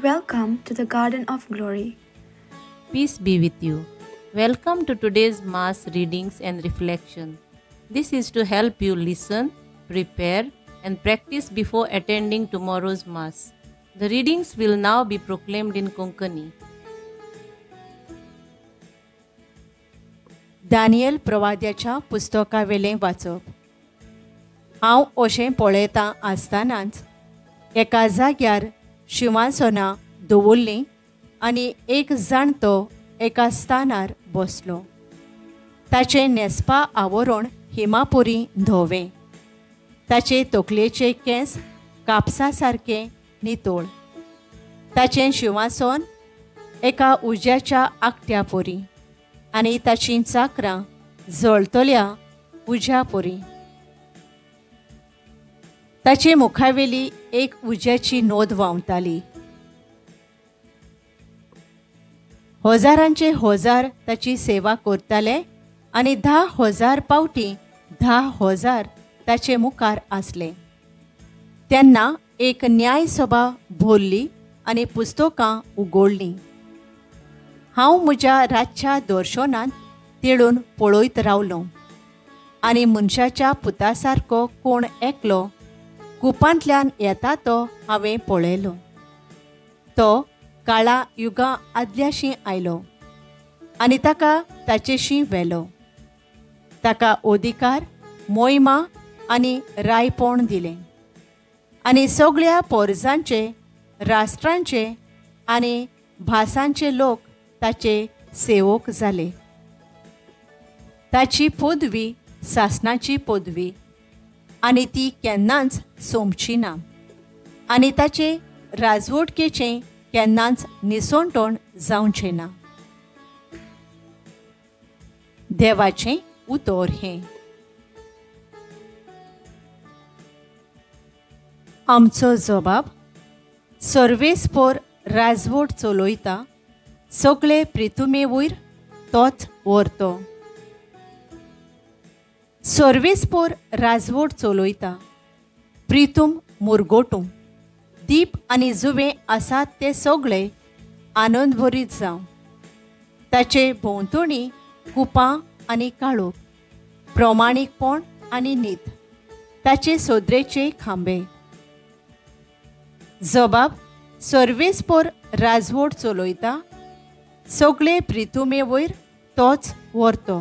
Welcome to the Garden of Glory. Peace be with you. Welcome to today's Mass readings and reflection. This is to help you listen, prepare, and practice before attending tomorrow's Mass. The readings will now be proclaimed in Konkani. Daniel प्रवाद्याच्या पुस्तकावेलें वाचप. हांव अशें पळयतां आसतनाच एका जाग्यार शिंवासनां दवरलीं आनी एक जाणटो एका स्थानार बसलो. ताचें न्हेसपा आवरण हिमापुरी धवें. ताचे तकलेचे केंस कापसा सारके नितळ. ताचें शिंवासन एका उज्याच्या आकट्या परी आनी ताचीं चाकरां जळटल्या उज्या परी. ताचे मुखावेली एक उज्याची नोद व्हांवताली. हजारांचे हजार ताची सेवा करताले आनी 10,000 पावटी 10,000 ताचे मुखार आसले. तेन्ना एक न्याय सभा भरली आनी पुस्तकां उगडलीं. हांव म्हज्या रातच्या दर्शनांत तेडून पळयत रावलों आनी मनशाच्या पुता सारको कोण एकलो कुपांतल्यान येता तो हांवें पळयलो. तो काळा युगा आदल्याशी आयलो आनी ताका ताचेशी व्हेलो. ताका अधिकार, मोहिमा आनी रायपण दिलें आनी सगळ्या पोरजांचे, राष्ट्रांचे आनी भासांचे लोक ताचे सेवक जाले. ताची पदवी सासणाची पदवी आनी ती केन्नाच सोंपची ना आनी ताचे राजवटकेचें केन्नाच निसंतोण जावचें ना. देवाचें उतर हें. आमचो जबाब. सर्वेस्पर राजवट चलयता सगळे प्रितुमे वयर तोच व्हरतो. सर्वेस्पर राजवट चलयता प्रितूम मुरगोटूं. दीप आनी जुवे आसात ते सगळे आनंद भरीत जावं. ताचे भोंवतणी कुपां आनी काळोख, प्रमाणीकपण आनी न्हीद ताचे सोदरेचे खांबे. जबाब. सर्वेस्पर राजवट चलयता सगळे प्रितुमे वयर तोच व्हरतो.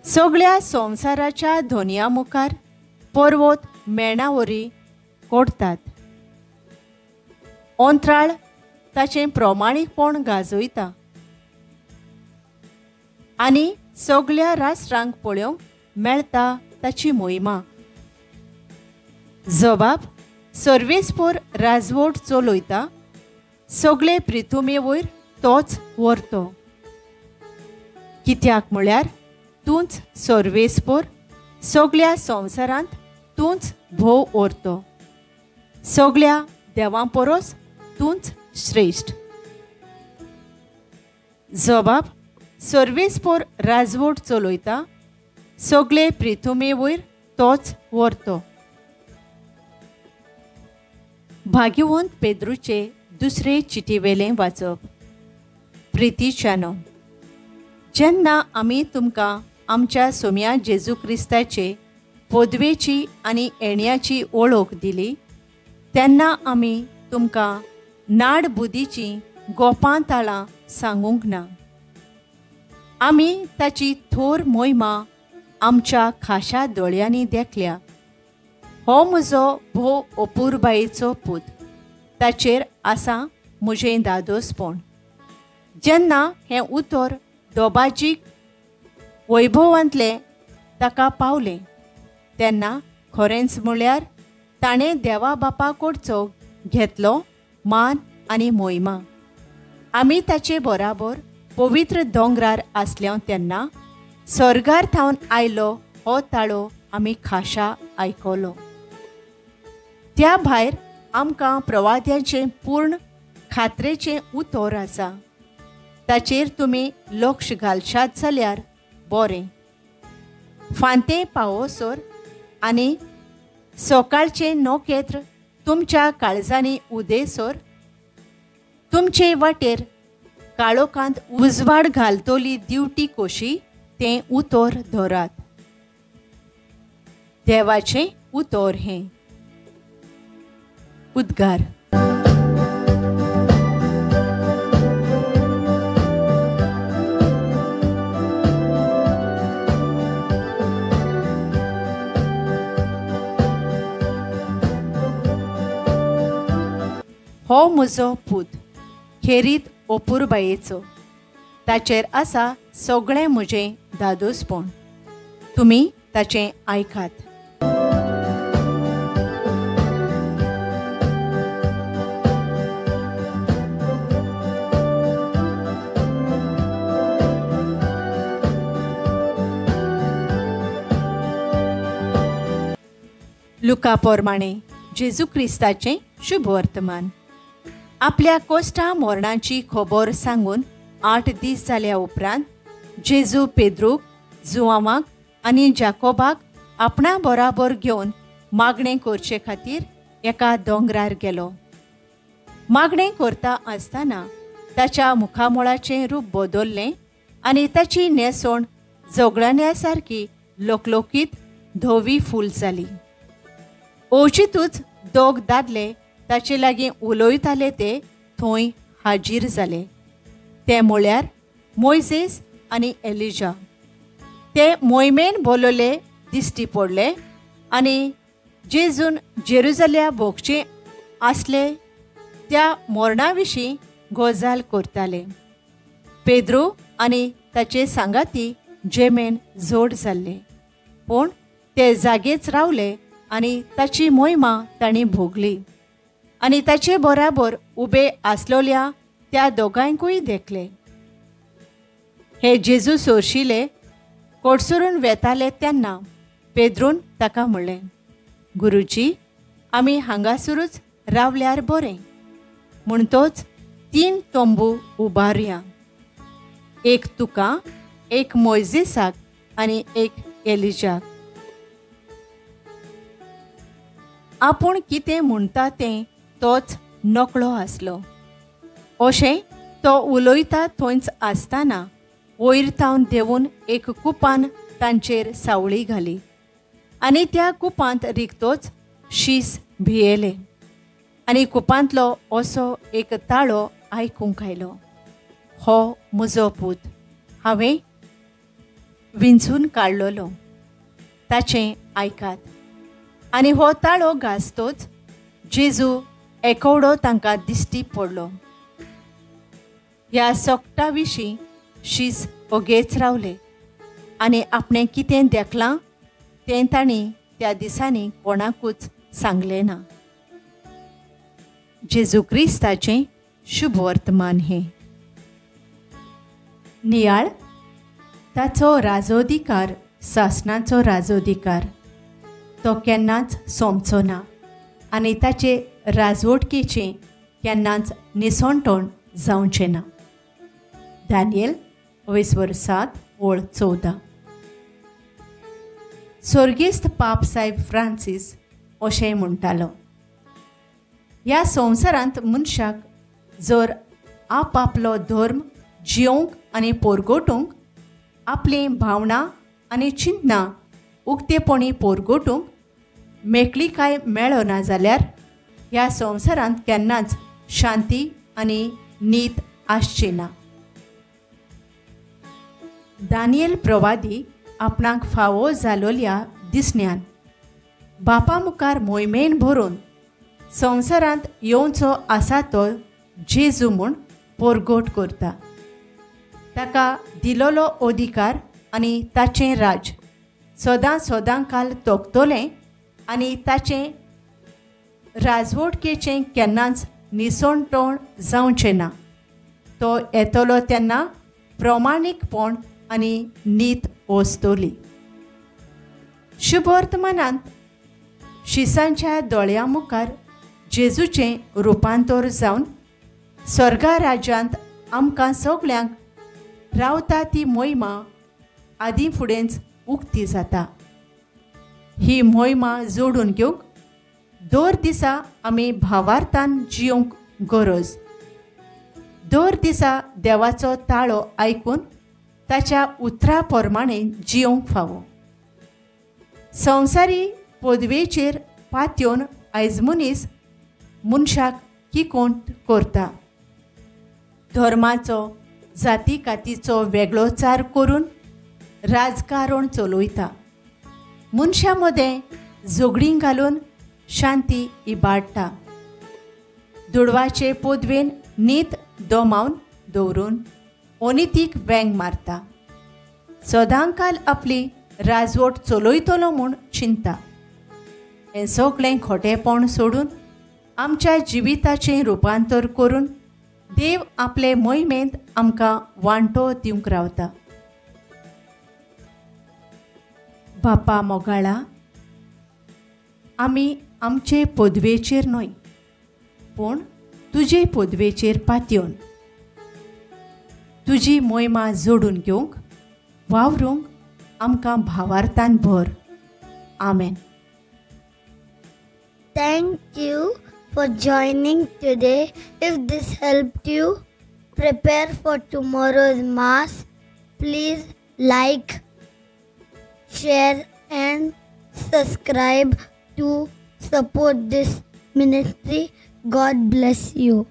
सगळ्या संवसाराच्या धोनया मुखार पर्वत मेणावरी कोडतात. अंतराळ ताचें प्रमाणीकपण गाजयता आनी सगळ्या राष्ट्रांक पळोवंक मेळटा ताची मोहिमा. जबाब. सर्वेस्पर राजवट चलयता सगळे प्रितुमे वयर तोच व्हरतो. कित्याक म्हळ्यार तूंच सर्वेस्पर, सगळ्या संवसारांत तूंच भोव व्हरतो. सगळ्या देवां परस तूंच श्रेश्ठ. जबाब. सर्वेस्पर राजवट चलयता सगळे प्रितुमे वयर तोच व्हरतो. भाग्यवंत पेद्रूचे दुसरे चिटीवेलें वाचप. प्रितीच्यानो, जेन्ना आमी तुमकां आमच्या सोम्या जेजू क्रिस्ताचे पदवेची आनी येण्याची वळख दिली तेन्ना आमी तुमकां नाड बुदीची गोपां ताळां सांगूंक ना. आमी ताची थोर मोहिमा आमच्या खाशा दोळ्यांनी देखल्या. हो म्हजो भोव अपुरबायेचो पूत, ताचेर आसा म्हजें दादोसपण. जेन्ना हें उतर दोबाजीक वैभवांतले ताका पावलें तेन्ना खरेंच म्हळ्यार ताणें देवा बापा कडचो घेतलो मान आनी मोहिमा. आमी ताचे बराबर पवित्र दोंगरार आसल्या तेन्ना सर्गार थावन आयलो हो ताळो आमी खाशा आयकलो. त्या भायर आमकां प्रवाद्याचें पूर्ण खात्रेचें उतर आसा. ताचेर तुमी लक्ष घालशात जाल्यार बरें. फांतें पावसर आनी सकाळचें नोकेत्र तुमच्या काळजांनी उदेसोर तुमचे वाटेर काळोखांत उजवाड घालतली दिवटी कोशी तें उतोर धरात. देवाचें उतोर हें. उद्गार. हो म्हजो पूत खेरीत ओपुरबायेचो. ताचेर आसा सगळें म्हजें दादोसपण. तुमी ताचें आयकात. लुका पोरमाणे जेजू क्रिस्ताचें शुभ वर्तमान. आपल्या कोश्टा मोरणाची खबर सांगून 8 दीस जाल्या उपरांत जेजू पेद्रूक, जुआवाक आनी जाकोबाक आपणा बराबर घेवन मागणें करचे खातीर एका दोंगरार गेलो. मागणें करता आसतना ताच्या मुखामोळाचें रूप बदल्लें आनी ताची न्हेसोण जोगळण्या सारकी लोकलोकीत धवी फूल जाली. ओचितूच दोग दादले ताचे लागीं उलयताले ते थंय हाजीर जाले. ते म्हळ्यार मोइसेस आनी एलिजा. ते मोहिमेन बोलोले दिश्टी पडले आनी जेजून जेरुजल्या भोगचे आसले त्या मोरणा विशीं गजाल करताले. पेद्रू आनी ताचे सांगाती जेमेन जोड जाल्ले, पूण ते जागेच रावले आनी ताची मोहिमा तांणी भोगली आनी ताचे बराबर उबे आसलोल्या त्या दोगांयकूय देखले. हे जेजू सोरशिले कोडसरून वेताले तेन्ना पेद्रून ताका म्हणलें, गुरुजी, आमी हांगासरूच रावल्यार बरें. म्हणटोच 3 तोंबू उबारया, एक तुका, एक मोइसेसाक आनी एक एलिजाक. आपूण कितें म्हणटा तें तोच नकळो आसलो. अशें तो उलयता थंयच आसतना वयर तावन देंवून एक कुपान तांचेर सावळी घाली आनी त्या कुपांत रिगतोच शीस भियेले आनी कुपांतलो असो एक ताळो आयकूंक आयलो, हो म्हजो पूत, हांवें विंचून काडलोलो, ताचें आयकात. आनी हो ताळो घासतोच जेजू एकवडो तांकां दिश्टी पडलो. ह्या सोकटा विशीं शीस ओगेच रावले आनी आपणें कितें देखलां तें तांणी त्या दिसांनी कोणाकूच सांगलें ना. जेजू क्रिस्ताचें शुभ वर्तमान हें. नियाळ. ताचो राजोधिकार सासणाचो राजोधिकार. तो केन्नाच सोंपचो ना आनी ताचे राजवटकेचें केन्नाच निसोंटोण जावचें ना. दानियेल 7:14. स्वर्गेस्त पाप साहेब फ्रांसीस अशें म्हणटालो, ह्या संवसारांत मनशाक जर आपापलो धर्म जियोंक आनी पोरगोटूंक, आपली भावना आनी चिंतनां उक्तेपणी पोरगोटूंक मेकळी काय मेळना जाल्यार ह्या संवसारांत केन्नाच शांती आनी नीत आसची ना. दानियेल प्रवादी आपणाक फावो जालोल्या दिसण्यान बापा मुखार मोहिमेन भरून संवसारांत येवचो आसा तो जेजू म्हूण पोरगोट करता. ताका दिलोलो अधिकार आनी ताचें राज सदां सदां काल तोखतोलें आनी ताचें राजवटकेचें केन्नाच निसोंटोण जावचें ना. तो येतलो तेन्ना प्रमाणीकपण आनी नीत वस्तोली. शुभ वर्तमानांत शिसांच्या दोळ्यां मुखार जेजूचें रुपांतर जावन स्वर्गा राज्यांत आमकां सगळ्यांक रावता ती मोहिमा आदीं फुडेंच उक्ती जाता. ही मोहिमा जोडून घेवंक दर दिसा आमी भावार्थान जिवंक गरज. दर दिसा देवाचो ताळो आयकून ताच्या उतरा प्रमाणे जिवंक फावो. संवसारी पदवेचेर पातयेवन आयज मनीस मनशाक किकोंट करता. धर्माचो जाती कातीचो वेगळोचार करून राजकारण चलयता. मनशा मदें झगडीं घालून शांती इबाडटा. दुडवाचे पदवेन न्हीद दोमावन दवरून अनितीक वेंग मारता. सदांकाल आपली राजवट चलयतलो म्हूण चिंता. हें सगळें खोटेपण सोडून आमच्या जिविताचें रुपांतर करून देव आपले मोहिमेंत आमकां वांटो दिवंक रावता. बापा मोगाळा, आमी आमचे पदवेचेर न्हय पूण तुजे पदवेचेर पातयेवन तुजी मोहिमा जोडून घेवंक वावरूंक आमकां भावार्थान भर. आमेन. Thank you for joining today. If this helped you prepare for tomorrow's Mass, please like, share and subscribe to support this ministry. God bless you.